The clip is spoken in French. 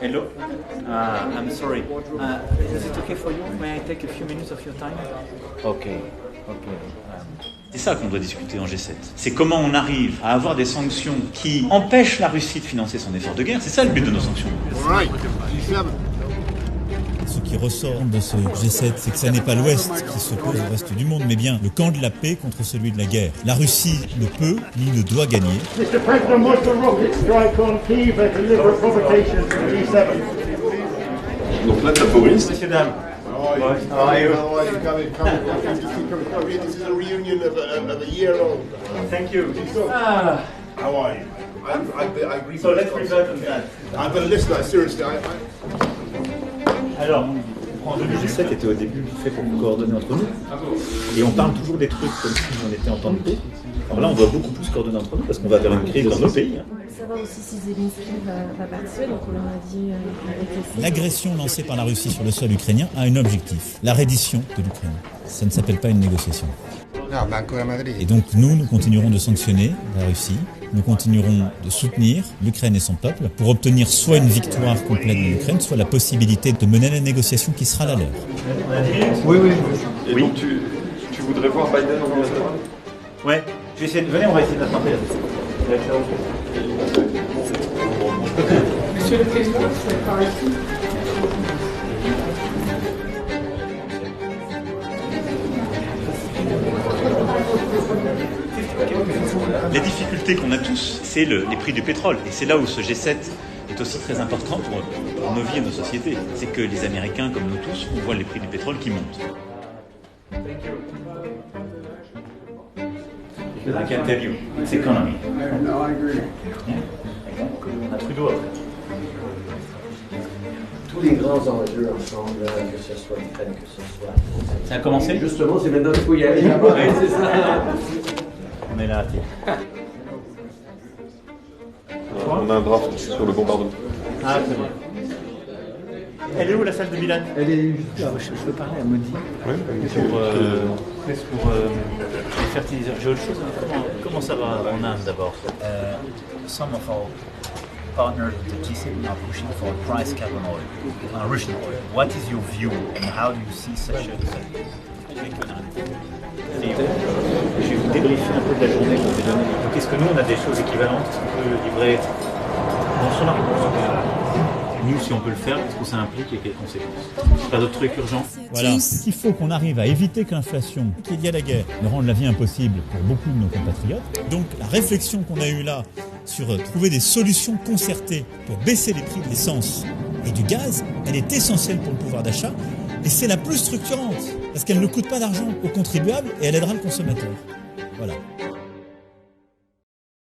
Hello. I'm sorry. Is it okay for you? May I take a few minutes of your time? Okay. C'est ça qu'on doit discuter en G7. C'est comment on arrive à avoir des sanctions qui empêchent la Russie de financer son effort de guerre. C'est ça le but de nos sanctions. Ce qui ressort de ce G7, c'est que ça n'est pas l'Ouest qui s'oppose au reste du monde, mais bien le camp de la paix contre celui de la guerre. La Russie ne peut ni ne doit gagner. Mr. President, was the rocket strike on Kyiv a deliberate provocation from the G7? Donc là, t'as Boris. Messieurs, dames. How are you? This is a reunion of a year old. Thank you. How are you? I agree. So let's revert on that. I've been a listener, seriously. Alors, Le G7 était au début fait pour nous coordonner entre nous. Et on parle toujours des trucs comme si on était en temps de paix. Alors là, on doit beaucoup plus coordonner entre nous parce qu'on va vers une crise dans nos pays. Savoir aussi si Zelensky va participer, donc on leur a dit avec L'agression lancée par la Russie sur le sol ukrainien a un objectif, la reddition de l'Ukraine. Ça ne s'appelle pas une négociation. Et donc nous continuerons de sanctionner la Russie, nous continuerons de soutenir l'Ukraine et son peuple pour obtenir soit une victoire complète de l'Ukraine, soit la possibilité de mener la négociation qui sera la leur. Oui. Et donc tu voudrais voir Biden en ambassadeur? ouais, je vais essayer de... Venez, on va essayer de l'attraper. Monsieur le Président, c'est par ici. La difficulté qu'on a tous, c'est les prix du pétrole. Et c'est là où ce G7 est aussi très important pour nos vies et nos sociétés. C'est que les Américains, comme nous tous, on voit les prix du pétrole qui montent. I can tell you, it's economy. No, I agree. À Trudeau après. Tous les grands enjeux ensemble, que ce soit l'Ukraine, que ce soit... Ça a commencé? Justement, c'est maintenant qu'il faut y aller là-bas. Ouais. C'est ça. On est là, tiens. On a un draft sur le bombardement. Ah, très bien. Elle est où la salle de Milan? Elle est Je veux parler à Modi. Oui, Pour les fertiliseurs. J'ai autre chose. Comment ça va en Inde d'abord? Some of our partners at the G7 are pushing for a price cap on oil, Russian oil. What is your view and how do you see such a... Je vais vous débriefer un peu de la journée qu'on s'est donnée. Donc est-ce que nous on a des choses équivalentes qu'on peut livrer dans son arbre? Nous, si on peut le faire, est-ce que ça implique et quelles conséquences? Pas d'autres trucs urgents? Voilà. Il faut qu'on arrive à éviter que l'inflation, qu'il y a la guerre, ne rende la vie impossible pour beaucoup de nos compatriotes. Donc la réflexion qu'on a eue là sur trouver des solutions concertées pour baisser les prix de l'essence et du gaz, elle est essentielle pour le pouvoir d'achat et c'est la plus structurante parce qu'elle ne coûte pas d'argent aux contribuables et elle aidera le consommateur. Voilà.